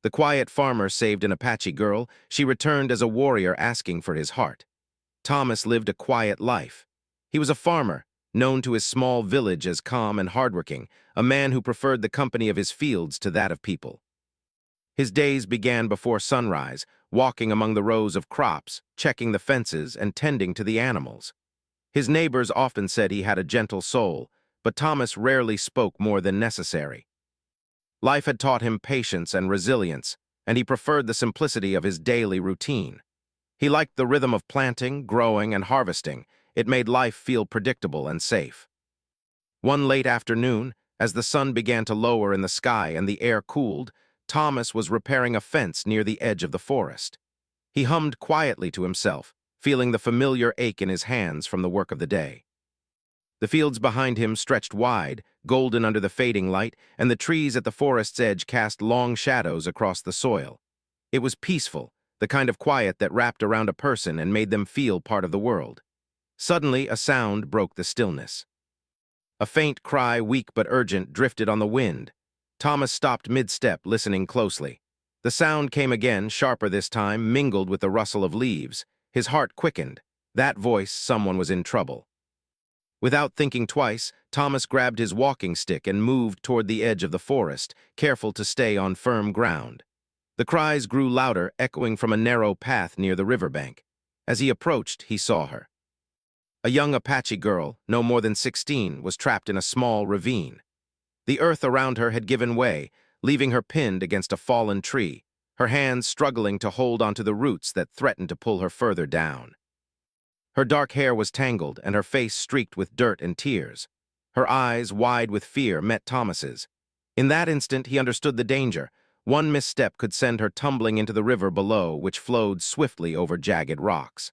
The quiet farmer saved an Apache girl. She returned as a warrior asking for his heart. Thomas lived a quiet life. He was a farmer, known to his small village as calm and hardworking, a man who preferred the company of his fields to that of people. His days began before sunrise, walking among the rows of crops, checking the fences, and tending to the animals. His neighbors often said he had a gentle soul, but Thomas rarely spoke more than necessary. Life had taught him patience and resilience, and he preferred the simplicity of his daily routine. He liked the rhythm of planting, growing, and harvesting. It made life feel predictable and safe. One late afternoon, as the sun began to lower in the sky and the air cooled, Thomas was repairing a fence near the edge of the forest. He hummed quietly to himself, feeling the familiar ache in his hands from the work of the day. The fields behind him stretched wide, golden under the fading light, and the trees at the forest's edge cast long shadows across the soil. It was peaceful, the kind of quiet that wrapped around a person and made them feel part of the world. Suddenly, a sound broke the stillness. A faint cry, weak but urgent, drifted on the wind. Thomas stopped mid-step, listening closely. The sound came again, sharper this time, mingled with the rustle of leaves. His heart quickened. That voice, someone was in trouble. Without thinking twice, Thomas grabbed his walking stick and moved toward the edge of the forest, careful to stay on firm ground. The cries grew louder, echoing from a narrow path near the riverbank. As he approached, he saw her. A young Apache girl, no more than 16, was trapped in a small ravine. The earth around her had given way, leaving her pinned against a fallen tree, her hands struggling to hold onto the roots that threatened to pull her further down. Her dark hair was tangled and her face streaked with dirt and tears. Her eyes, wide with fear, met Thomas's. In that instant, he understood the danger. One misstep could send her tumbling into the river below, which flowed swiftly over jagged rocks.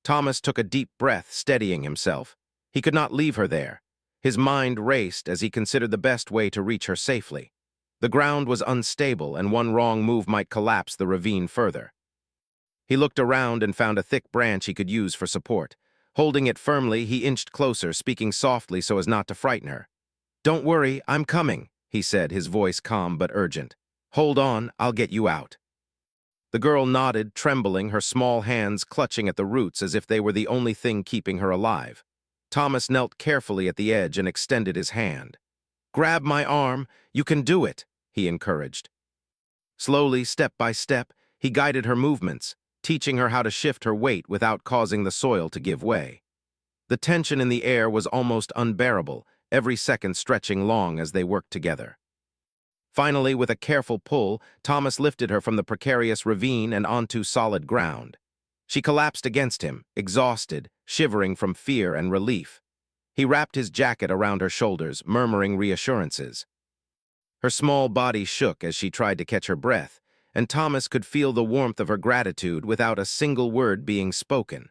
Thomas took a deep breath, steadying himself. He could not leave her there. His mind raced as he considered the best way to reach her safely. The ground was unstable, and one wrong move might collapse the ravine further. He looked around and found a thick branch he could use for support. Holding it firmly, he inched closer, speaking softly so as not to frighten her. "Don't worry, I'm coming," he said, his voice calm but urgent. "Hold on, I'll get you out." The girl nodded, trembling, her small hands clutching at the roots as if they were the only thing keeping her alive. Thomas knelt carefully at the edge and extended his hand. "Grab my arm, you can do it," he encouraged. Slowly, step by step, he guided her movements, teaching her how to shift her weight without causing the soil to give way. The tension in the air was almost unbearable, every second stretching long as they worked together. Finally, with a careful pull, Thomas lifted her from the precarious ravine and onto solid ground. She collapsed against him, exhausted, shivering from fear and relief. He wrapped his jacket around her shoulders, murmuring reassurances. Her small body shook as she tried to catch her breath, and Thomas could feel the warmth of her gratitude without a single word being spoken.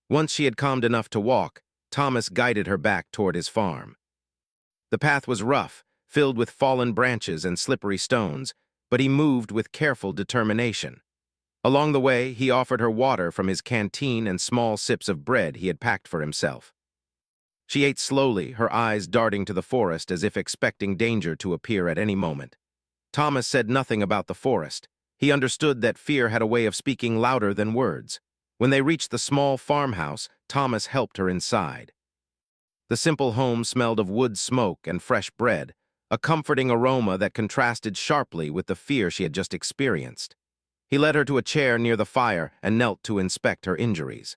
Once she had calmed enough to walk, Thomas guided her back toward his farm. The path was rough, filled with fallen branches and slippery stones, but he moved with careful determination. Along the way, he offered her water from his canteen and small sips of bread he had packed for himself. She ate slowly, her eyes darting to the forest as if expecting danger to appear at any moment. Thomas said nothing about the forest. He understood that fear had a way of speaking louder than words. When they reached the small farmhouse, Thomas helped her inside. The simple home smelled of wood smoke and fresh bread, a comforting aroma that contrasted sharply with the fear she had just experienced. He led her to a chair near the fire and knelt to inspect her injuries.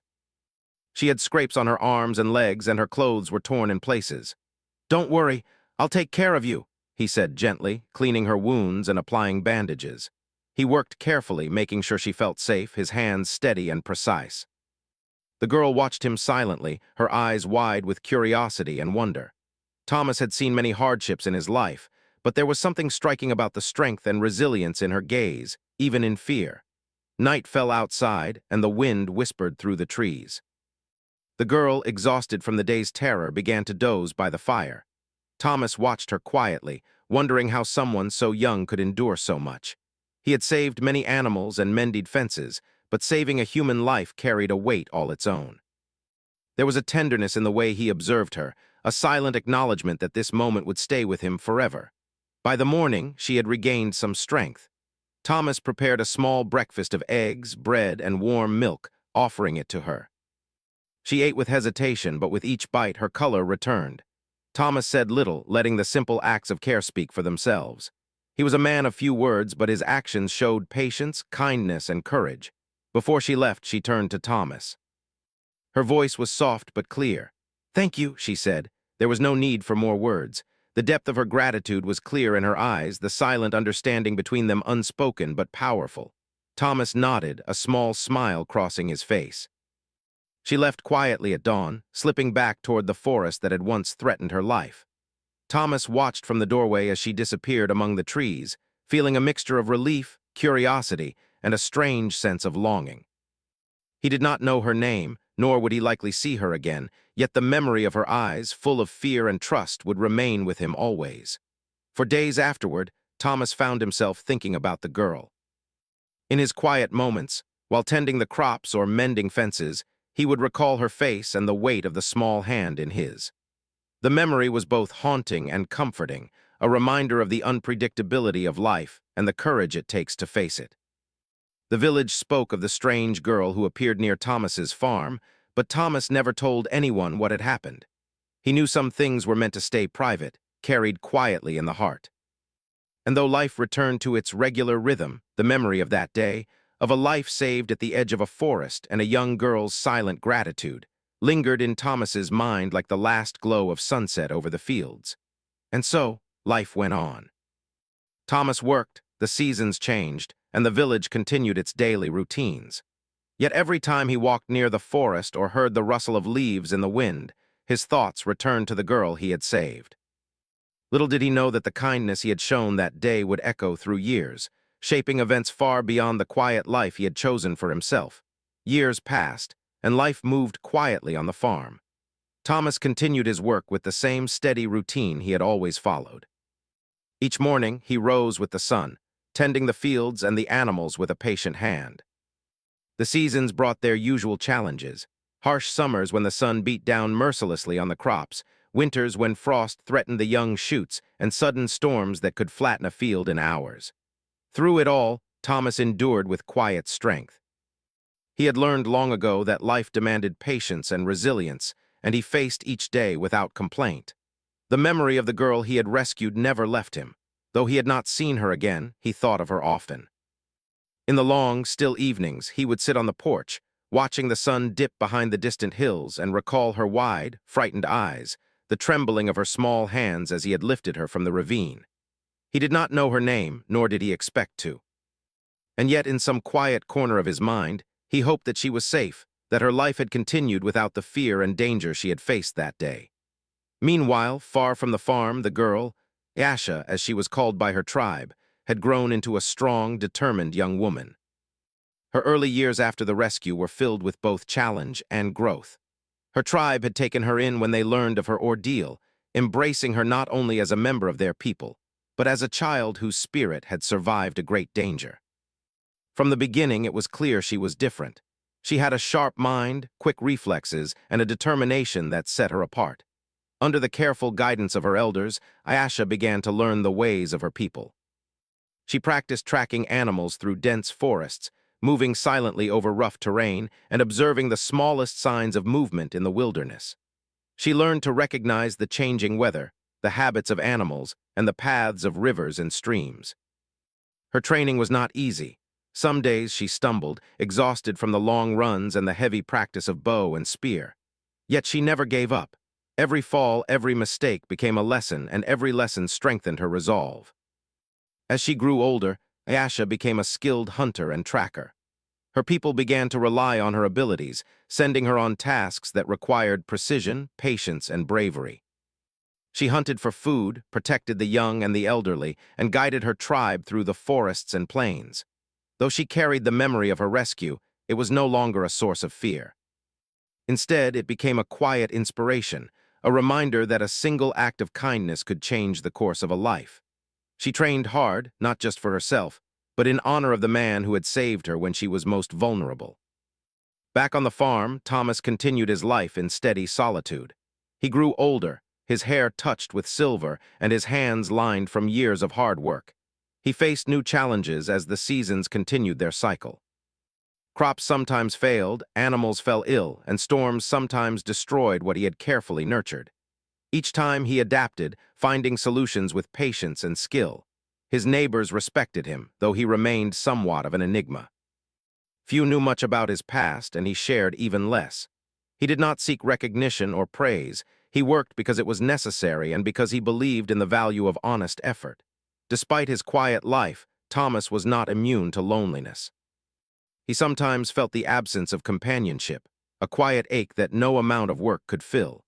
She had scrapes on her arms and legs, and her clothes were torn in places. "Don't worry, I'll take care of you," he said gently, cleaning her wounds and applying bandages. He worked carefully, making sure she felt safe, his hands steady and precise. The girl watched him silently, her eyes wide with curiosity and wonder. Thomas had seen many hardships in his life, but there was something striking about the strength and resilience in her gaze, even in fear. Night fell outside, and the wind whispered through the trees. The girl, exhausted from the day's terror, began to doze by the fire. Thomas watched her quietly, wondering how someone so young could endure so much. He had saved many animals and mended fences, but saving a human life carried a weight all its own. There was a tenderness in the way he observed her, a silent acknowledgement that this moment would stay with him forever. By the morning, she had regained some strength. Thomas prepared a small breakfast of eggs, bread, and warm milk, offering it to her. She ate with hesitation, but with each bite her color returned. Thomas said little, letting the simple acts of care speak for themselves. He was a man of few words, but his actions showed patience, kindness, and courage. Before she left, she turned to Thomas. Her voice was soft but clear. "Thank you," she said. There was no need for more words. The depth of her gratitude was clear in her eyes, the silent understanding between them unspoken but powerful. Thomas nodded, a small smile crossing his face. She left quietly at dawn, slipping back toward the forest that had once threatened her life. Thomas watched from the doorway as she disappeared among the trees, feeling a mixture of relief, curiosity, and a strange sense of longing. He did not know her name, nor would he likely see her again, yet the memory of her eyes, full of fear and trust, would remain with him always. For days afterward, Thomas found himself thinking about the girl. In his quiet moments, while tending the crops or mending fences, he would recall her face and the weight of the small hand in his. The memory was both haunting and comforting, a reminder of the unpredictability of life and the courage it takes to face it. The village spoke of the strange girl who appeared near Thomas's farm, but Thomas never told anyone what had happened. He knew some things were meant to stay private, carried quietly in the heart. And though life returned to its regular rhythm, the memory of that day, of a life saved at the edge of a forest and a young girl's silent gratitude, lingered in Thomas's mind like the last glow of sunset over the fields. And so, life went on. Thomas worked, the seasons changed, and the village continued its daily routines. Yet every time he walked near the forest or heard the rustle of leaves in the wind, his thoughts returned to the girl he had saved. Little did he know that the kindness he had shown that day would echo through years, shaping events far beyond the quiet life he had chosen for himself. Years passed, and life moved quietly on the farm. Thomas continued his work with the same steady routine he had always followed. Each morning, he rose with the sun, tending the fields and the animals with a patient hand. The seasons brought their usual challenges: harsh summers when the sun beat down mercilessly on the crops, winters when frost threatened the young shoots, and sudden storms that could flatten a field in hours. Through it all, Thomas endured with quiet strength. He had learned long ago that life demanded patience and resilience, and he faced each day without complaint. The memory of the girl he had rescued never left him. Though he had not seen her again, he thought of her often. In the long, still evenings, he would sit on the porch, watching the sun dip behind the distant hills, and recall her wide, frightened eyes, the trembling of her small hands as he had lifted her from the ravine. He did not know her name, nor did he expect to. And yet, in some quiet corner of his mind, he hoped that she was safe, that her life had continued without the fear and danger she had faced that day. Meanwhile, far from the farm, the girl, Asha, as she was called by her tribe, had grown into a strong, determined young woman. Her early years after the rescue were filled with both challenge and growth. Her tribe had taken her in when they learned of her ordeal, embracing her not only as a member of their people, but as a child whose spirit had survived a great danger. From the beginning, it was clear she was different. She had a sharp mind, quick reflexes, and a determination that set her apart. Under the careful guidance of her elders, Ayasha began to learn the ways of her people. She practiced tracking animals through dense forests, moving silently over rough terrain and observing the smallest signs of movement in the wilderness. She learned to recognize the changing weather, the habits of animals, and the paths of rivers and streams. Her training was not easy. Some days she stumbled, exhausted from the long runs and the heavy practice of bow and spear. Yet she never gave up. Every fall, every mistake became a lesson, and every lesson strengthened her resolve. As she grew older, Ayasha became a skilled hunter and tracker. Her people began to rely on her abilities, sending her on tasks that required precision, patience, and bravery. She hunted for food, protected the young and the elderly, and guided her tribe through the forests and plains. Though she carried the memory of her rescue, it was no longer a source of fear. Instead, it became a quiet inspiration, a reminder that a single act of kindness could change the course of a life. She trained hard, not just for herself, but in honor of the man who had saved her when she was most vulnerable. Back on the farm, Thomas continued his life in steady solitude. He grew older, his hair touched with silver and his hands lined from years of hard work. He faced new challenges as the seasons continued their cycle. Crops sometimes failed, animals fell ill, and storms sometimes destroyed what he had carefully nurtured. Each time he adapted, finding solutions with patience and skill. His neighbors respected him, though he remained somewhat of an enigma. Few knew much about his past, and he shared even less. He did not seek recognition or praise. He worked because it was necessary and because he believed in the value of honest effort. Despite his quiet life, Thomas was not immune to loneliness. He sometimes felt the absence of companionship, a quiet ache that no amount of work could fill.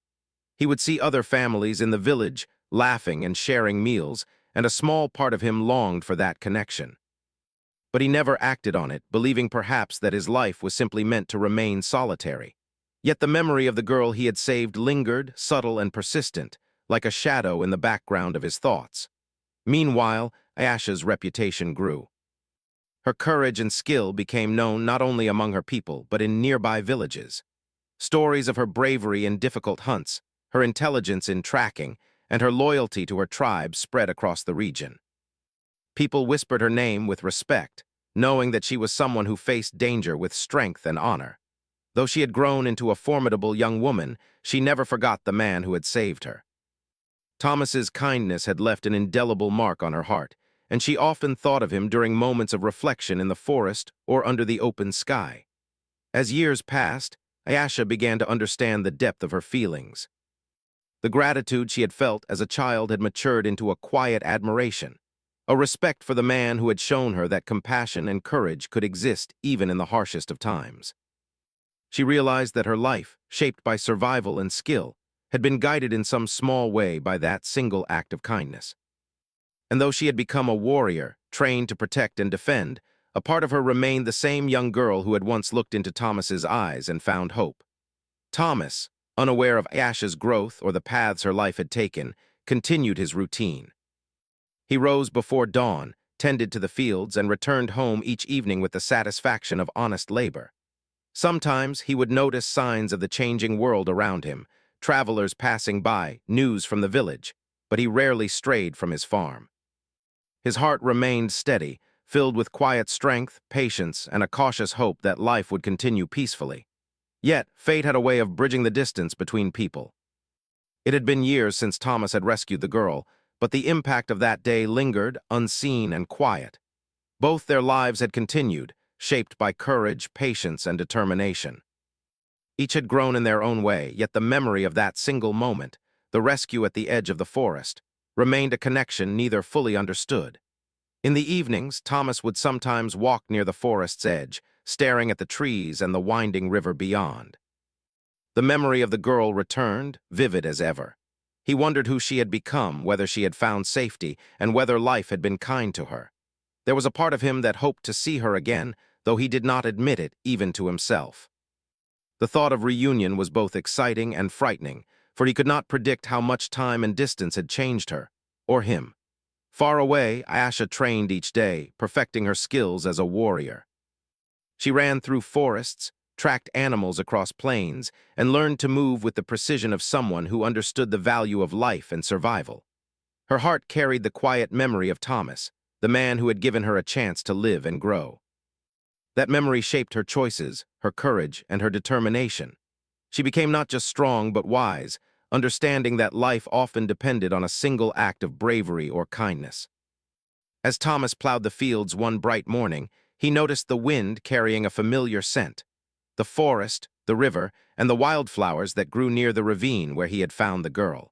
He would see other families in the village, laughing and sharing meals, and a small part of him longed for that connection. But he never acted on it, believing perhaps that his life was simply meant to remain solitary. Yet the memory of the girl he had saved lingered, subtle and persistent, like a shadow in the background of his thoughts. Meanwhile, Ayesha's reputation grew. Her courage and skill became known not only among her people, but in nearby villages. Stories of her bravery in difficult hunts, her intelligence in tracking, and her loyalty to her tribe spread across the region. People whispered her name with respect, knowing that she was someone who faced danger with strength and honor. Though she had grown into a formidable young woman, she never forgot the man who had saved her. Thomas's kindness had left an indelible mark on her heart, and she often thought of him during moments of reflection in the forest or under the open sky. As years passed, Ayesha began to understand the depth of her feelings. The gratitude she had felt as a child had matured into a quiet admiration, a respect for the man who had shown her that compassion and courage could exist even in the harshest of times. She realized that her life, shaped by survival and skill, had been guided in some small way by that single act of kindness. And though she had become a warrior, trained to protect and defend, a part of her remained the same young girl who had once looked into Thomas's eyes and found hope. Thomas, unaware of Ayesha's growth or the paths her life had taken, continued his routine. He rose before dawn, tended to the fields, and returned home each evening with the satisfaction of honest labor. Sometimes he would notice signs of the changing world around him, travelers passing by, news from the village, but he rarely strayed from his farm. His heart remained steady, filled with quiet strength, patience, and a cautious hope that life would continue peacefully. Yet, fate had a way of bridging the distance between people. It had been years since Thomas had rescued the girl, but the impact of that day lingered, unseen and quiet. Both their lives had continued, shaped by courage, patience, and determination. Each had grown in their own way, yet the memory of that single moment, the rescue at the edge of the forest, remained a connection neither fully understood. In the evenings, Thomas would sometimes walk near the forest's edge, staring at the trees and the winding river beyond. The memory of the girl returned, vivid as ever. He wondered who she had become, whether she had found safety, and whether life had been kind to her. There was a part of him that hoped to see her again, though he did not admit it even to himself. The thought of reunion was both exciting and frightening, for he could not predict how much time and distance had changed her, or him. Far away, Ayesha trained each day, perfecting her skills as a warrior. She ran through forests, tracked animals across plains, and learned to move with the precision of someone who understood the value of life and survival. Her heart carried the quiet memory of Thomas, the man who had given her a chance to live and grow. That memory shaped her choices, her courage, and her determination. She became not just strong but wise, understanding that life often depended on a single act of bravery or kindness. As Thomas plowed the fields one bright morning, he noticed the wind carrying a familiar scent, the forest, the river, and the wildflowers that grew near the ravine where he had found the girl.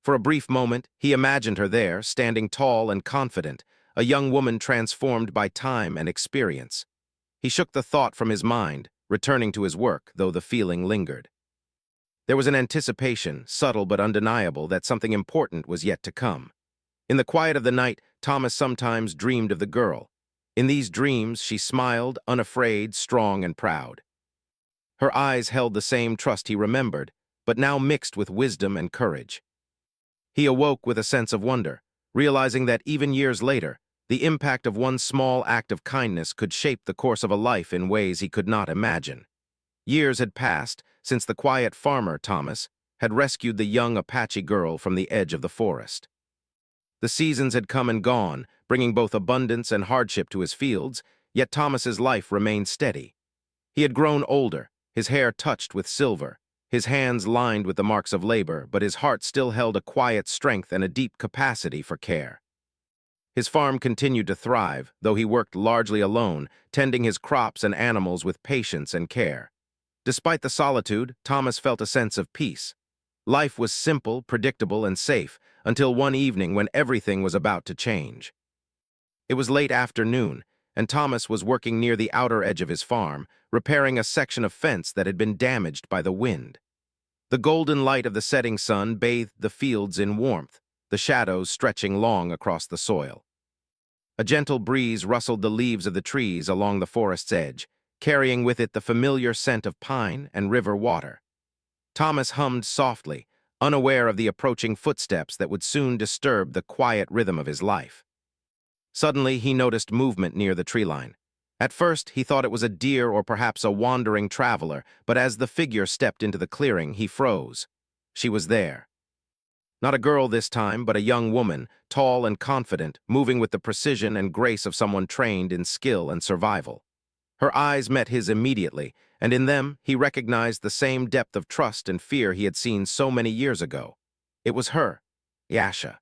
For a brief moment, he imagined her there, standing tall and confident, a young woman transformed by time and experience. He shook the thought from his mind, returning to his work, though the feeling lingered. There was an anticipation, subtle but undeniable, that something important was yet to come. In the quiet of the night, Thomas sometimes dreamed of the girl. In these dreams, she smiled, unafraid, strong, and proud. Her eyes held the same trust he remembered, but now mixed with wisdom and courage. He awoke with a sense of wonder, realizing that even years later, the impact of one small act of kindness could shape the course of a life in ways he could not imagine. Years had passed since the quiet farmer, Thomas, had rescued the young Apache girl from the edge of the forest. The seasons had come and gone, bringing both abundance and hardship to his fields, yet Thomas's life remained steady. He had grown older, his hair touched with silver, his hands lined with the marks of labor, but his heart still held a quiet strength and a deep capacity for care. His farm continued to thrive, though he worked largely alone, tending his crops and animals with patience and care. Despite the solitude, Thomas felt a sense of peace. Life was simple, predictable, and safe, until one evening when everything was about to change. It was late afternoon, and Thomas was working near the outer edge of his farm, repairing a section of fence that had been damaged by the wind. The golden light of the setting sun bathed the fields in warmth, the shadows stretching long across the soil. A gentle breeze rustled the leaves of the trees along the forest's edge, carrying with it the familiar scent of pine and river water. Thomas hummed softly, unaware of the approaching footsteps that would soon disturb the quiet rhythm of his life. Suddenly, he noticed movement near the tree line. At first, he thought it was a deer or perhaps a wandering traveler, but as the figure stepped into the clearing, he froze. She was there. Not a girl this time, but a young woman, tall and confident, moving with the precision and grace of someone trained in skill and survival. Her eyes met his immediately, and in them he recognized the same depth of trust and fear he had seen so many years ago. It was her, Yasha.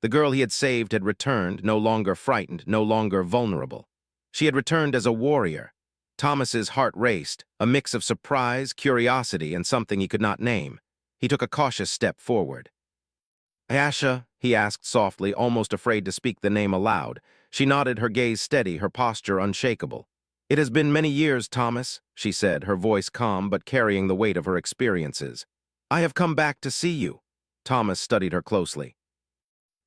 The girl he had saved had returned, no longer frightened, no longer vulnerable. She had returned as a warrior. Thomas's heart raced, a mix of surprise, curiosity, and something he could not name. He took a cautious step forward. Yasha, he asked softly, almost afraid to speak the name aloud. She nodded, her gaze steady, her posture unshakable. "It has been many years, Thomas," she said, her voice calm but carrying the weight of her experiences. "I have come back to see you." Thomas studied her closely.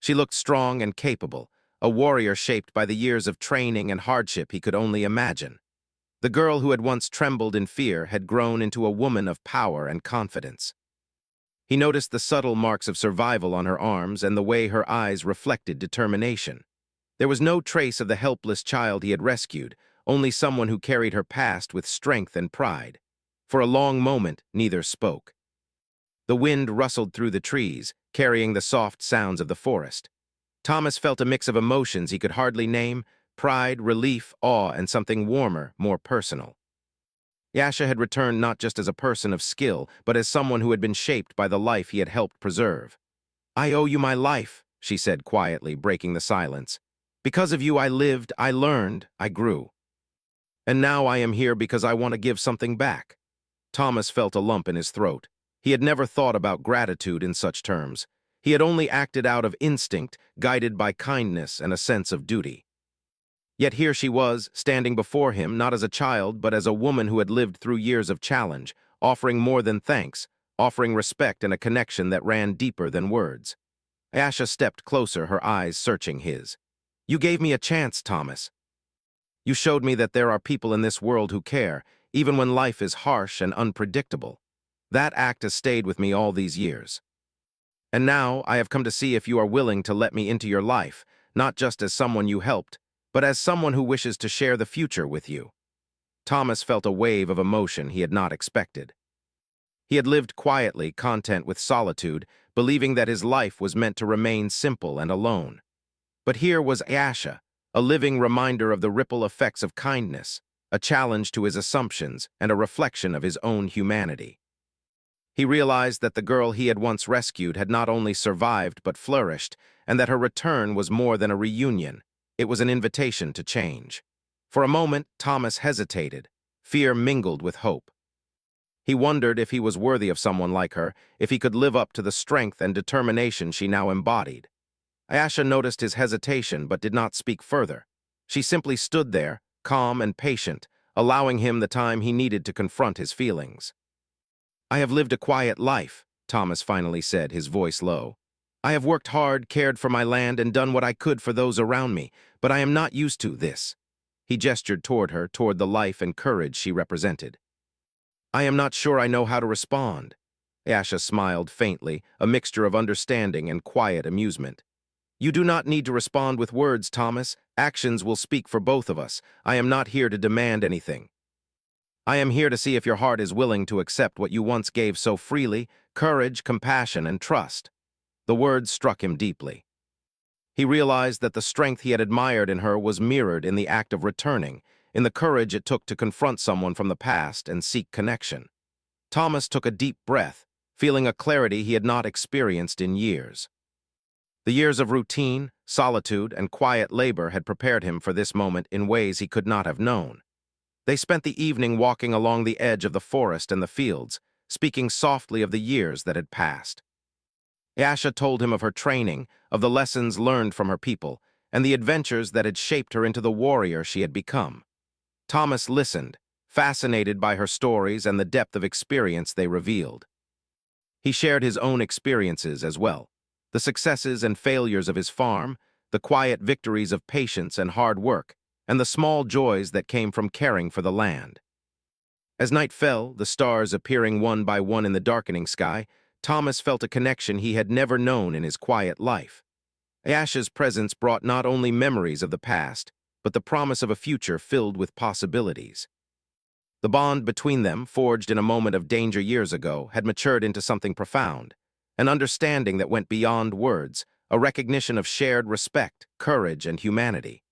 She looked strong and capable, a warrior shaped by the years of training and hardship he could only imagine. The girl who had once trembled in fear had grown into a woman of power and confidence. He noticed the subtle marks of survival on her arms and the way her eyes reflected determination. There was no trace of the helpless child he had rescued, only someone who carried her past with strength and pride. For a long moment, neither spoke. The wind rustled through the trees, carrying the soft sounds of the forest. Thomas felt a mix of emotions he could hardly name: pride, relief, awe, and something warmer, more personal. Yasha had returned not just as a person of skill, but as someone who had been shaped by the life he had helped preserve. "I owe you my life," she said quietly, breaking the silence. "Because of you I lived, I learned, I grew. And now I am here because I want to give something back." Thomas felt a lump in his throat. He had never thought about gratitude in such terms. He had only acted out of instinct, guided by kindness and a sense of duty. Yet here she was, standing before him, not as a child, but as a woman who had lived through years of challenge, offering more than thanks, offering respect and a connection that ran deeper than words. Asha stepped closer, her eyes searching his. "You gave me a chance, Thomas. You showed me that there are people in this world who care, even when life is harsh and unpredictable. That act has stayed with me all these years. And now I have come to see if you are willing to let me into your life, not just as someone you helped, but as someone who wishes to share the future with you." Thomas felt a wave of emotion he had not expected. He had lived quietly, content with solitude, believing that his life was meant to remain simple and alone. But here was Asha, a living reminder of the ripple effects of kindness, a challenge to his assumptions and a reflection of his own humanity. He realized that the girl he had once rescued had not only survived but flourished, and that her return was more than a reunion. It was an invitation to change. For a moment, Thomas hesitated. Fear mingled with hope. He wondered if he was worthy of someone like her, if he could live up to the strength and determination she now embodied. Ayesha noticed his hesitation but did not speak further. She simply stood there, calm and patient, allowing him the time he needed to confront his feelings. "I have lived a quiet life," Thomas finally said, his voice low. "I have worked hard, cared for my land, and done what I could for those around me, but I am not used to this." He gestured toward her, toward the life and courage she represented. "I am not sure I know how to respond." Asha smiled faintly, a mixture of understanding and quiet amusement. "You do not need to respond with words, Thomas. Actions will speak for both of us. I am not here to demand anything. I am here to see if your heart is willing to accept what you once gave so freely: courage, compassion, and trust." The words struck him deeply. He realized that the strength he had admired in her was mirrored in the act of returning, in the courage it took to confront someone from the past and seek connection. Thomas took a deep breath, feeling a clarity he had not experienced in years. The years of routine, solitude, and quiet labor had prepared him for this moment in ways he could not have known. They spent the evening walking along the edge of the forest and the fields, speaking softly of the years that had passed. Ayesha told him of her training, of the lessons learned from her people, and the adventures that had shaped her into the warrior she had become. Thomas listened, fascinated by her stories and the depth of experience they revealed. He shared his own experiences as well, the successes and failures of his farm, the quiet victories of patience and hard work, and the small joys that came from caring for the land. As night fell, the stars appearing one by one in the darkening sky, Thomas felt a connection he had never known in his quiet life. Ayesha's presence brought not only memories of the past, but the promise of a future filled with possibilities. The bond between them, forged in a moment of danger years ago, had matured into something profound, an understanding that went beyond words, a recognition of shared respect, courage, and humanity.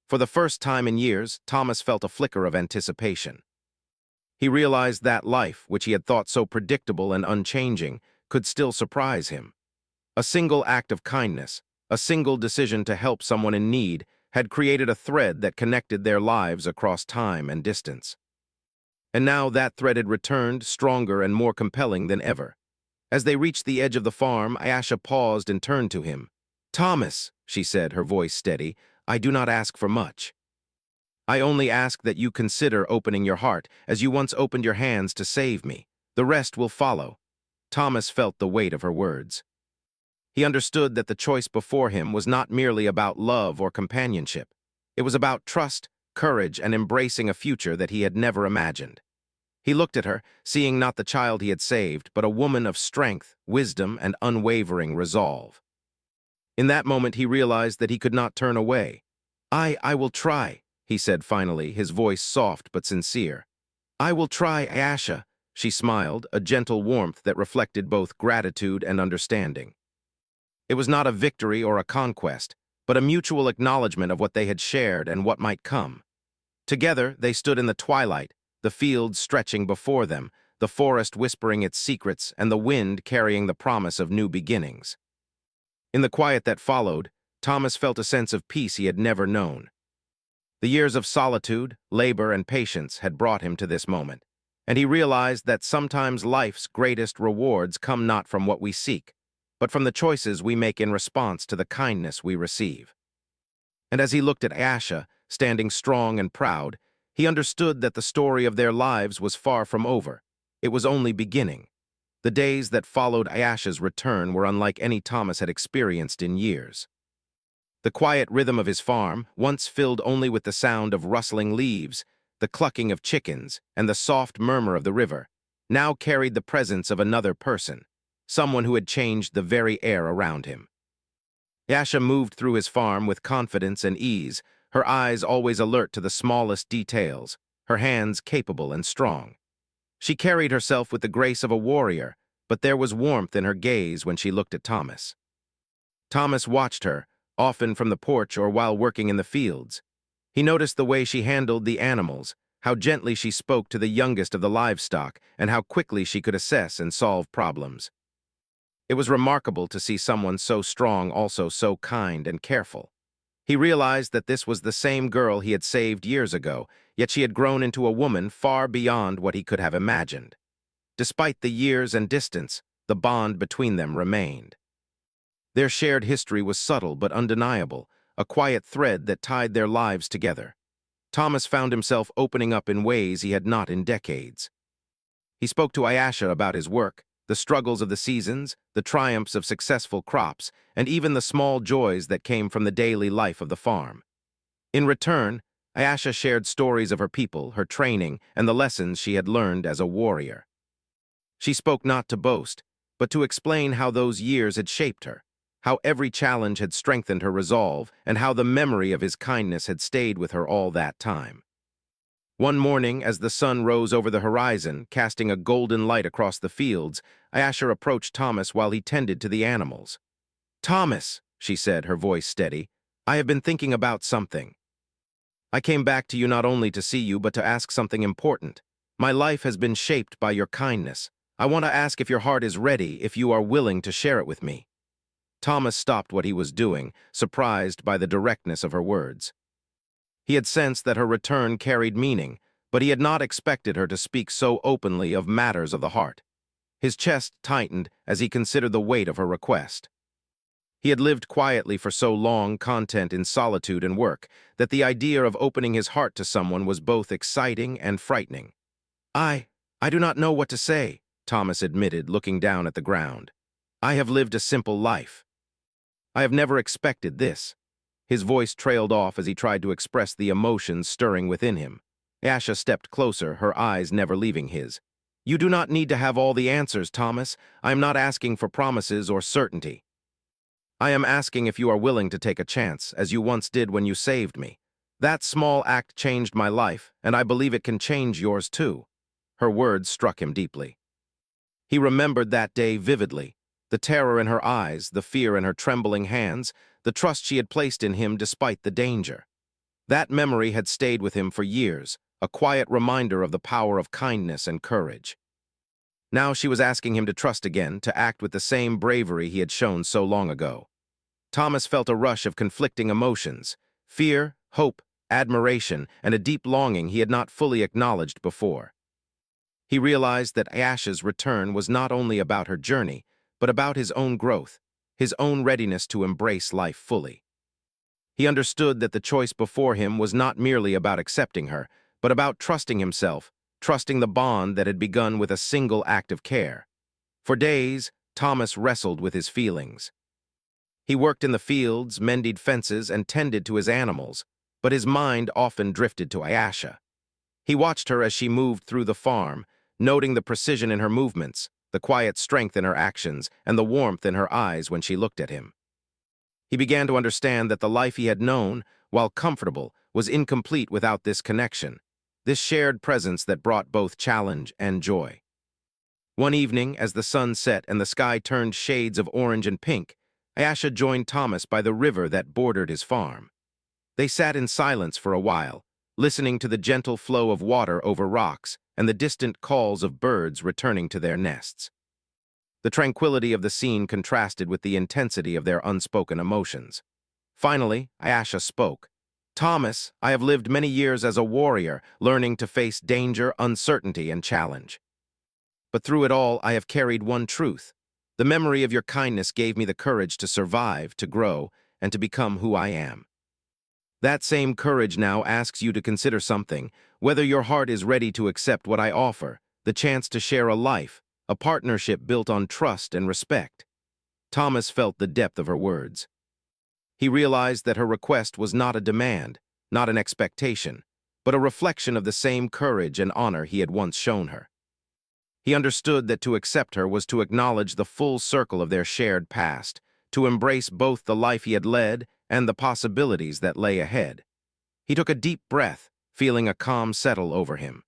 For the first time in years, Thomas felt a flicker of anticipation. He realized that life, which he had thought so predictable and unchanging, could still surprise him. A single act of kindness, a single decision to help someone in need, had created a thread that connected their lives across time and distance. And now that thread had returned, stronger and more compelling than ever. As they reached the edge of the farm, Ayesha paused and turned to him. "Thomas," she said, her voice steady, "I do not ask for much. I only ask that you consider opening your heart, as you once opened your hands to save me. The rest will follow." Thomas felt the weight of her words. He understood that the choice before him was not merely about love or companionship. It was about trust, courage, and embracing a future that he had never imagined. He looked at her, seeing not the child he had saved, but a woman of strength, wisdom, and unwavering resolve. In that moment he realized that he could not turn away. I will try," he said finally, his voice soft but sincere. "I will try, Ayesha," she smiled, a gentle warmth that reflected both gratitude and understanding. It was not a victory or a conquest, but a mutual acknowledgement of what they had shared and what might come. Together, they stood in the twilight, the fields stretching before them, the forest whispering its secrets, and the wind carrying the promise of new beginnings. In the quiet that followed, Thomas felt a sense of peace he had never known. The years of solitude, labor, and patience had brought him to this moment, and he realized that sometimes life's greatest rewards come not from what we seek, but from the choices we make in response to the kindness we receive. And as he looked at Ayesha, standing strong and proud, he understood that the story of their lives was far from over. It was only beginning. The days that followed Ayesha's return were unlike any Thomas had experienced in years. The quiet rhythm of his farm, once filled only with the sound of rustling leaves, the clucking of chickens, and the soft murmur of the river, now carried the presence of another person, someone who had changed the very air around him. Ayesha moved through his farm with confidence and ease, her eyes always alert to the smallest details, her hands capable and strong. She carried herself with the grace of a warrior, but there was warmth in her gaze when she looked at Thomas. Thomas watched her, often from the porch or while working in the fields. He noticed the way she handled the animals, how gently she spoke to the youngest of the livestock, and how quickly she could assess and solve problems. It was remarkable to see someone so strong also so kind and careful. He realized that this was the same girl he had saved years ago, yet she had grown into a woman far beyond what he could have imagined. Despite the years and distance, the bond between them remained. Their shared history was subtle but undeniable, a quiet thread that tied their lives together. Thomas found himself opening up in ways he had not in decades. He spoke to Ayesha about his work, the struggles of the seasons, the triumphs of successful crops, and even the small joys that came from the daily life of the farm. In return, Ayesha shared stories of her people, her training, and the lessons she had learned as a warrior. She spoke not to boast, but to explain how those years had shaped her, how every challenge had strengthened her resolve, and how the memory of his kindness had stayed with her all that time. One morning, as the sun rose over the horizon, casting a golden light across the fields, Ayesha approached Thomas while he tended to the animals. "Thomas," she said, her voice steady. "I have been thinking about something. I came back to you not only to see you, but to ask something important. My life has been shaped by your kindness. I want to ask if your heart is ready, if you are willing to share it with me." Thomas stopped what he was doing, surprised by the directness of her words. He had sensed that her return carried meaning, but he had not expected her to speak so openly of matters of the heart. His chest tightened as he considered the weight of her request. He had lived quietly for so long, content in solitude and work, that the idea of opening his heart to someone was both exciting and frightening. I do not know what to say," Thomas admitted, looking down at the ground. "I have lived a simple life. I have never expected this." His voice trailed off as he tried to express the emotions stirring within him. Asha stepped closer, her eyes never leaving his. "You do not need to have all the answers, Thomas. I am not asking for promises or certainty. I am asking if you are willing to take a chance, as you once did when you saved me. That small act changed my life, and I believe it can change yours too." Her words struck him deeply. He remembered that day vividly, the terror in her eyes, the fear in her trembling hands, the trust she had placed in him despite the danger. That memory had stayed with him for years, a quiet reminder of the power of kindness and courage. Now she was asking him to trust again, to act with the same bravery he had shown so long ago. Thomas felt a rush of conflicting emotions: fear, hope, admiration, and a deep longing he had not fully acknowledged before. He realized that Ayesha's return was not only about her journey, but about his own growth, his own readiness to embrace life fully. He understood that the choice before him was not merely about accepting her, but about trusting himself, trusting the bond that had begun with a single act of care. For days, Thomas wrestled with his feelings. He worked in the fields, mended fences, and tended to his animals, but his mind often drifted to Ayesha. He watched her as she moved through the farm, noting the precision in her movements, the quiet strength in her actions, and the warmth in her eyes when she looked at him. He began to understand that the life he had known, while comfortable, was incomplete without this connection, this shared presence that brought both challenge and joy. One evening, as the sun set and the sky turned shades of orange and pink, Ayesha joined Thomas by the river that bordered his farm. They sat in silence for a while, listening to the gentle flow of water over rocks and the distant calls of birds returning to their nests. The tranquility of the scene contrasted with the intensity of their unspoken emotions. Finally, Ayesha spoke. "Thomas, I have lived many years as a warrior, learning to face danger, uncertainty, and challenge. But through it all, I have carried one truth. The memory of your kindness gave me the courage to survive, to grow, and to become who I am. That same courage now asks you to consider something, whether your heart is ready to accept what I offer, the chance to share a life, a partnership built on trust and respect." Thomas felt the depth of her words. He realized that her request was not a demand, not an expectation, but a reflection of the same courage and honor he had once shown her. He understood that to accept her was to acknowledge the full circle of their shared past, to embrace both the life he had led and the possibilities that lay ahead. He took a deep breath, feeling a calm settle over him.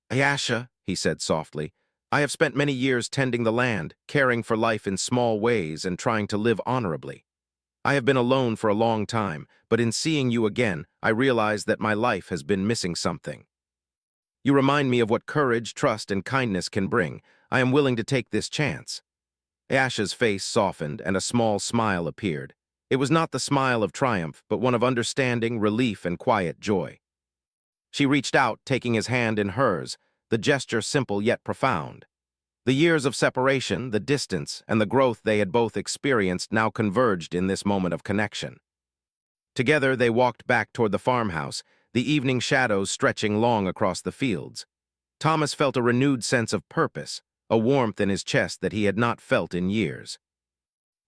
"Ayesha," he said softly, "I have spent many years tending the land, caring for life in small ways and trying to live honorably. I have been alone for a long time, but in seeing you again, I realize that my life has been missing something. You remind me of what courage, trust, and kindness can bring. I am willing to take this chance." Ayesha's face softened and a small smile appeared. It was not the smile of triumph, but one of understanding, relief, and quiet joy. She reached out, taking his hand in hers, the gesture simple yet profound. The years of separation, the distance, and the growth they had both experienced now converged in this moment of connection. Together they walked back toward the farmhouse, the evening shadows stretching long across the fields. Thomas felt a renewed sense of purpose, a warmth in his chest that he had not felt in years.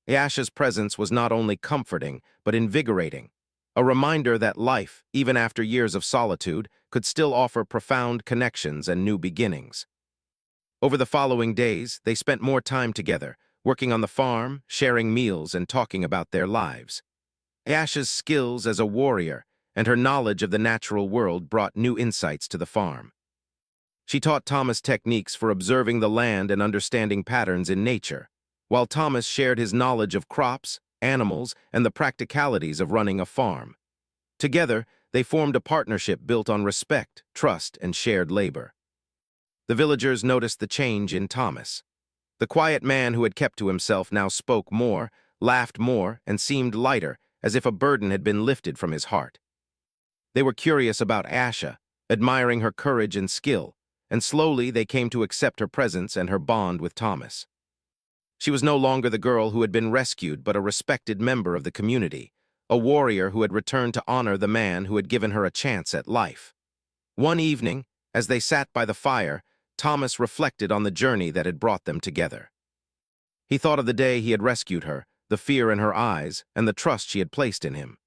Ayesha's presence was not only comforting, but invigorating, a reminder that life, even after years of solitude, could still offer profound connections and new beginnings. Over the following days, they spent more time together, working on the farm, sharing meals, and talking about their lives. Ayesha's skills as a warrior and her knowledge of the natural world brought new insights to the farm. She taught Thomas techniques for observing the land and understanding patterns in nature, while Thomas shared his knowledge of crops, animals, and the practicalities of running a farm. Together, they formed a partnership built on respect, trust, and shared labor. The villagers noticed the change in Thomas. The quiet man who had kept to himself now spoke more, laughed more, and seemed lighter, as if a burden had been lifted from his heart. They were curious about Asha, admiring her courage and skill, and slowly they came to accept her presence and her bond with Thomas. She was no longer the girl who had been rescued, but a respected member of the community, a warrior who had returned to honor the man who had given her a chance at life. One evening, as they sat by the fire, Thomas reflected on the journey that had brought them together. He thought of the day he had rescued her, the fear in her eyes, and the trust she had placed in him.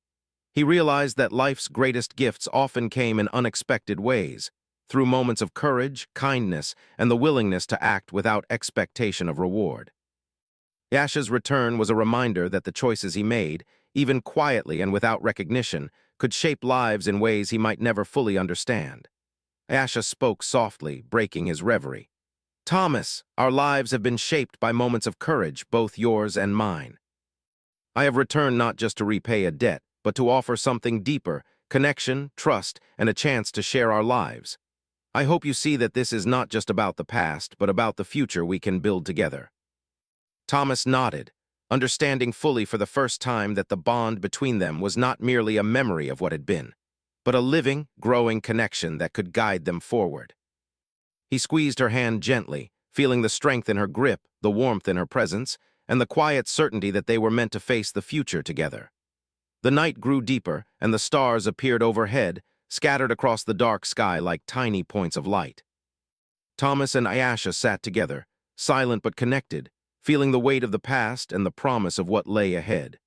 He realized that life's greatest gifts often came in unexpected ways, through moments of courage, kindness, and the willingness to act without expectation of reward. Yasha's return was a reminder that the choices he made, even quietly and without recognition, could shape lives in ways he might never fully understand. Yasha spoke softly, breaking his reverie. "Thomas, our lives have been shaped by moments of courage, both yours and mine. I have returned not just to repay a debt, but to offer something deeper, connection, trust, and a chance to share our lives. I hope you see that this is not just about the past, but about the future we can build together." Thomas nodded, understanding fully for the first time that the bond between them was not merely a memory of what had been, but a living, growing connection that could guide them forward. He squeezed her hand gently, feeling the strength in her grip, the warmth in her presence, and the quiet certainty that they were meant to face the future together. The night grew deeper, and the stars appeared overhead, scattered across the dark sky like tiny points of light. Thomas and Ayasha sat together, silent but connected, feeling the weight of the past and the promise of what lay ahead.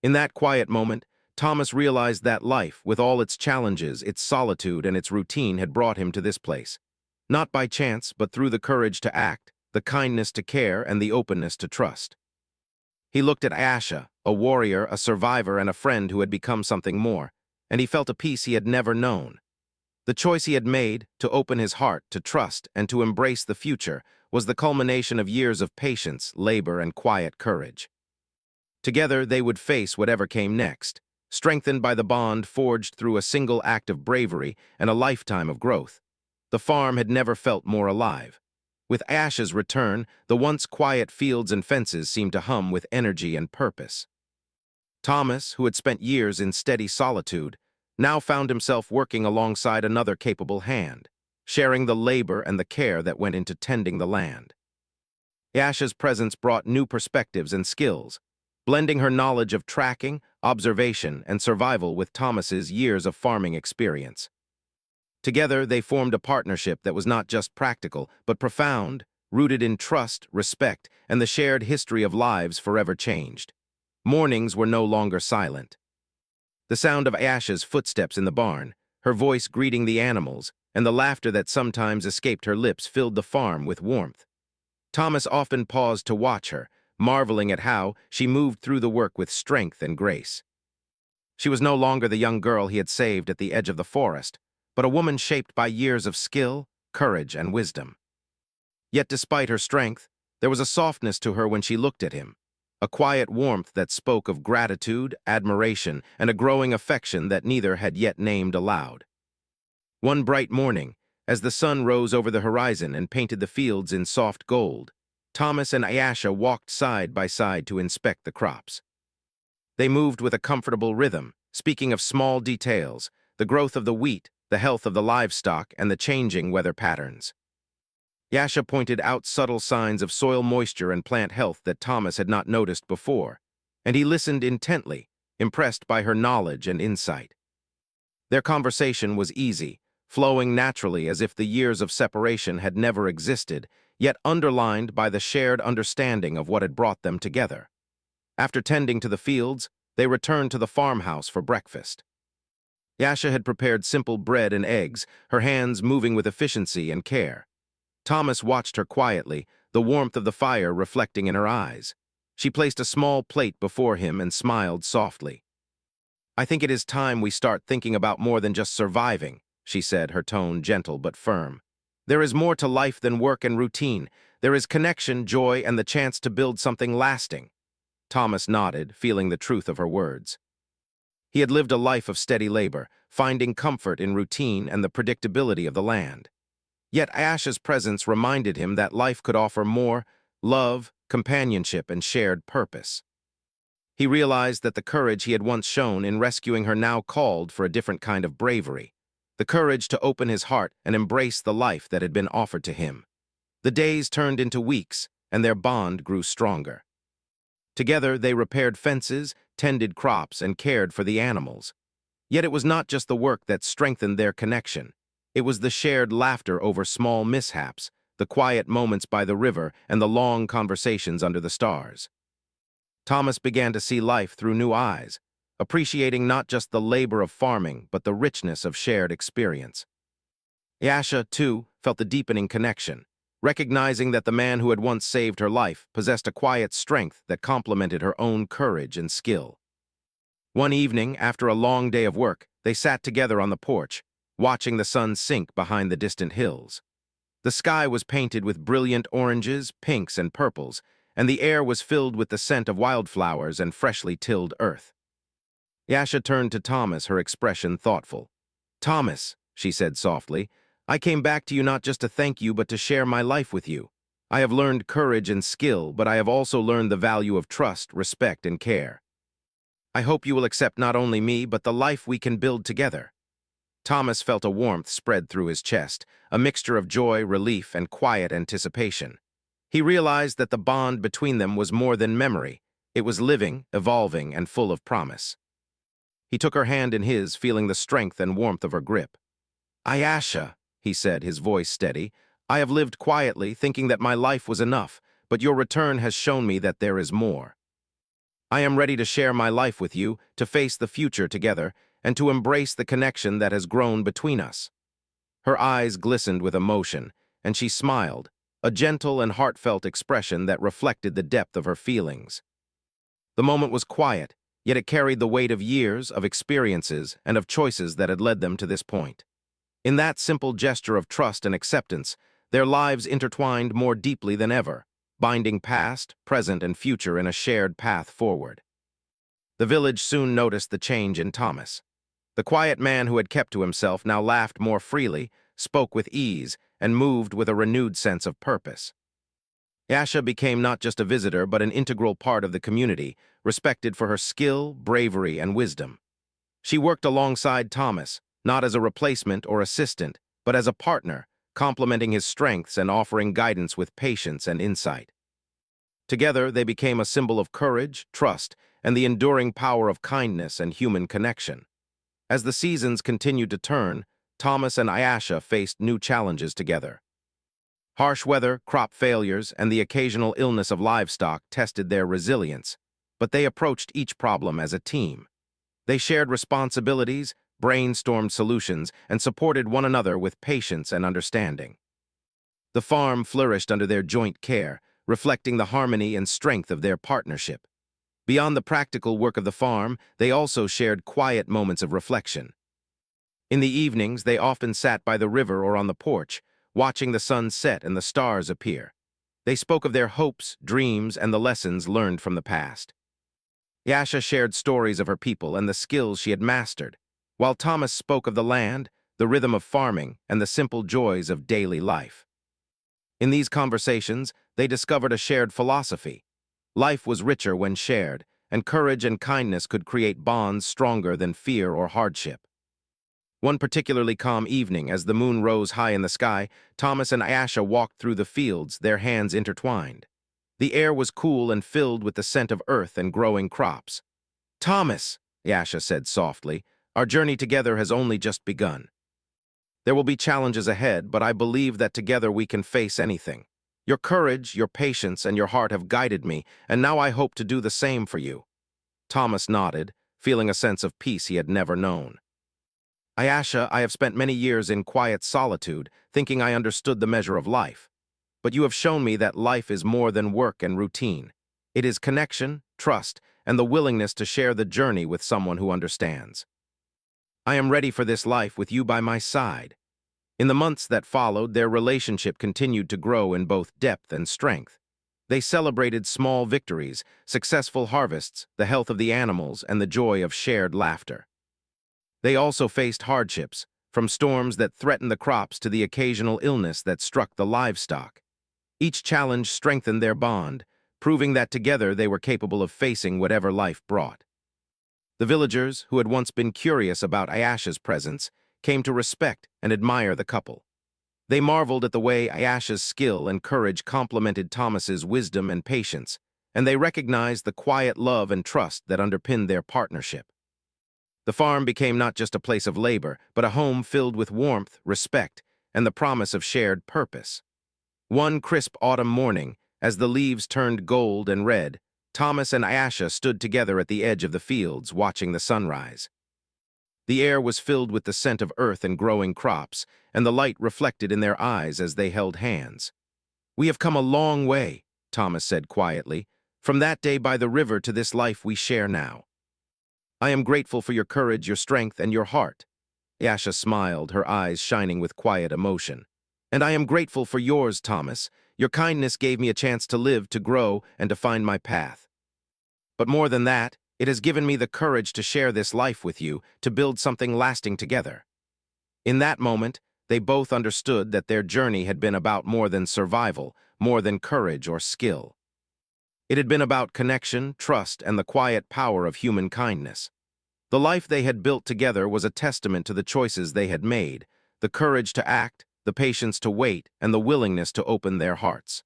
In that quiet moment, Thomas realized that life, with all its challenges, its solitude, and its routine, had brought him to this place. Not by chance, but through the courage to act, the kindness to care, and the openness to trust. He looked at Asha, a warrior, a survivor, and a friend who had become something more, and he felt a peace he had never known. The choice he had made, to open his heart, to trust, and to embrace the future, was the culmination of years of patience, labor, and quiet courage. Together, they would face whatever came next, strengthened by the bond forged through a single act of bravery and a lifetime of growth. The farm had never felt more alive. With Ash's return, the once quiet fields and fences seemed to hum with energy and purpose. Thomas, who had spent years in steady solitude, now found himself working alongside another capable hand, sharing the labor and the care that went into tending the land. Ash's presence brought new perspectives and skills, blending her knowledge of tracking, observation, and survival with Thomas's years of farming experience. Together, they formed a partnership that was not just practical, but profound, rooted in trust, respect, and the shared history of lives forever changed. Mornings were no longer silent. The sound of Asha's footsteps in the barn, her voice greeting the animals, and the laughter that sometimes escaped her lips filled the farm with warmth. Thomas often paused to watch her, marveling at how she moved through the work with strength and grace. She was no longer the young girl he had saved at the edge of the forest, but a woman shaped by years of skill, courage, and wisdom. Yet despite her strength, there was a softness to her when she looked at him, a quiet warmth that spoke of gratitude, admiration, and a growing affection that neither had yet named aloud. One bright morning, as the sun rose over the horizon and painted the fields in soft gold, Thomas and Ayasha walked side by side to inspect the crops. They moved with a comfortable rhythm, speaking of small details, the growth of the wheat, the health of the livestock, and the changing weather patterns. Yasha pointed out subtle signs of soil moisture and plant health that Thomas had not noticed before, and he listened intently, impressed by her knowledge and insight. Their conversation was easy, flowing naturally as if the years of separation had never existed, yet underlined by the shared understanding of what had brought them together. After tending to the fields, they returned to the farmhouse for breakfast. Yasha had prepared simple bread and eggs, her hands moving with efficiency and care. Thomas watched her quietly, the warmth of the fire reflecting in her eyes. She placed a small plate before him and smiled softly. "I think it is time we start thinking about more than just surviving," she said, her tone gentle but firm. "There is more to life than work and routine. There is connection, joy, and the chance to build something lasting." Thomas nodded, feeling the truth of her words. He had lived a life of steady labor, finding comfort in routine and the predictability of the land. Yet Ash's presence reminded him that life could offer more: love, companionship, and shared purpose. He realized that the courage he had once shown in rescuing her now called for a different kind of bravery, the courage to open his heart and embrace the life that had been offered to him. The days turned into weeks, and their bond grew stronger. Together, they repaired fences, tended crops, and cared for the animals. Yet it was not just the work that strengthened their connection. It was the shared laughter over small mishaps, the quiet moments by the river, and the long conversations under the stars. Thomas began to see life through new eyes, appreciating not just the labor of farming, but the richness of shared experience. Yasha, too, felt the deepening connection, recognizing that the man who had once saved her life possessed a quiet strength that complemented her own courage and skill. One evening, after a long day of work, they sat together on the porch, watching the sun sink behind the distant hills. The sky was painted with brilliant oranges, pinks, and purples, and the air was filled with the scent of wildflowers and freshly tilled earth. Yasha turned to Thomas, her expression thoughtful. "Thomas," she said softly, "I came back to you not just to thank you, but to share my life with you. I have learned courage and skill, but I have also learned the value of trust, respect, and care. I hope you will accept not only me, but the life we can build together." Thomas felt a warmth spread through his chest, a mixture of joy, relief, and quiet anticipation. He realized that the bond between them was more than memory. It was living, evolving, and full of promise. He took her hand in his, feeling the strength and warmth of her grip. "Ayasha," he said, his voice steady, "I have lived quietly, thinking that my life was enough, but your return has shown me that there is more. I am ready to share my life with you, to face the future together, and to embrace the connection that has grown between us." Her eyes glistened with emotion, and she smiled, a gentle and heartfelt expression that reflected the depth of her feelings. The moment was quiet, yet it carried the weight of years, of experiences, and of choices that had led them to this point. In that simple gesture of trust and acceptance, their lives intertwined more deeply than ever, binding past, present, and future in a shared path forward. The village soon noticed the change in Thomas. The quiet man who had kept to himself now laughed more freely, spoke with ease, and moved with a renewed sense of purpose. Yasha became not just a visitor, but an integral part of the community, respected for her skill, bravery, and wisdom. She worked alongside Thomas, not as a replacement or assistant, but as a partner, complementing his strengths and offering guidance with patience and insight. Together, they became a symbol of courage, trust, and the enduring power of kindness and human connection. As the seasons continued to turn, Thomas and Ayasha faced new challenges together. Harsh weather, crop failures, and the occasional illness of livestock tested their resilience, but they approached each problem as a team. They shared responsibilities, brainstormed solutions, and supported one another with patience and understanding. The farm flourished under their joint care, reflecting the harmony and strength of their partnership. Beyond the practical work of the farm, they also shared quiet moments of reflection. In the evenings, they often sat by the river or on the porch, watching the sun set and the stars appear. They spoke of their hopes, dreams, and the lessons learned from the past. Yasha shared stories of her people and the skills she had mastered, while Thomas spoke of the land, the rhythm of farming, and the simple joys of daily life. In these conversations, they discovered a shared philosophy. Life was richer when shared, and courage and kindness could create bonds stronger than fear or hardship. One particularly calm evening, as the moon rose high in the sky, Thomas and Ayasha walked through the fields, their hands intertwined. The air was cool and filled with the scent of earth and growing crops. "Thomas," Ayasha said softly, "our journey together has only just begun. There will be challenges ahead, but I believe that together we can face anything. Your courage, your patience, and your heart have guided me, and now I hope to do the same for you." Thomas nodded, feeling a sense of peace he had never known. "Ayasha, I have spent many years in quiet solitude, thinking I understood the measure of life. But you have shown me that life is more than work and routine. It is connection, trust, and the willingness to share the journey with someone who understands. I am ready for this life with you by my side." In the months that followed, their relationship continued to grow in both depth and strength. They celebrated small victories, successful harvests, the health of the animals, and the joy of shared laughter. They also faced hardships, from storms that threatened the crops to the occasional illness that struck the livestock. Each challenge strengthened their bond, proving that together they were capable of facing whatever life brought. The villagers, who had once been curious about Ayesha's presence, came to respect and admire the couple. They marveled at the way Ayesha's skill and courage complemented Thomas's wisdom and patience, and they recognized the quiet love and trust that underpinned their partnership. The farm became not just a place of labor, but a home filled with warmth, respect, and the promise of shared purpose. One crisp autumn morning, as the leaves turned gold and red, Thomas and Ayesha stood together at the edge of the fields, watching the sunrise. The air was filled with the scent of earth and growing crops, and the light reflected in their eyes as they held hands. "We have come a long way," Thomas said quietly, "from that day by the river to this life we share now. I am grateful for your courage, your strength, and your heart." Ayesha smiled, her eyes shining with quiet emotion. "And I am grateful for yours, Thomas. Your kindness gave me a chance to live, to grow, and to find my path. But more than that, it has given me the courage to share this life with you, to build something lasting together." In that moment, they both understood that their journey had been about more than survival, more than courage or skill. It had been about connection, trust, and the quiet power of human kindness. The life they had built together was a testament to the choices they had made, the courage to act, the patience to wait, and the willingness to open their hearts.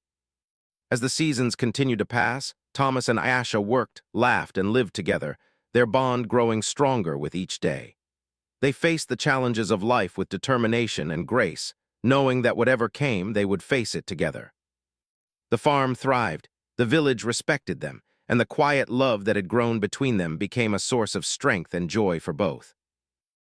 As the seasons continued to pass, Thomas and Ayesha worked, laughed, and lived together, their bond growing stronger with each day. They faced the challenges of life with determination and grace, knowing that whatever came, they would face it together. The farm thrived, the village respected them, and the quiet love that had grown between them became a source of strength and joy for both.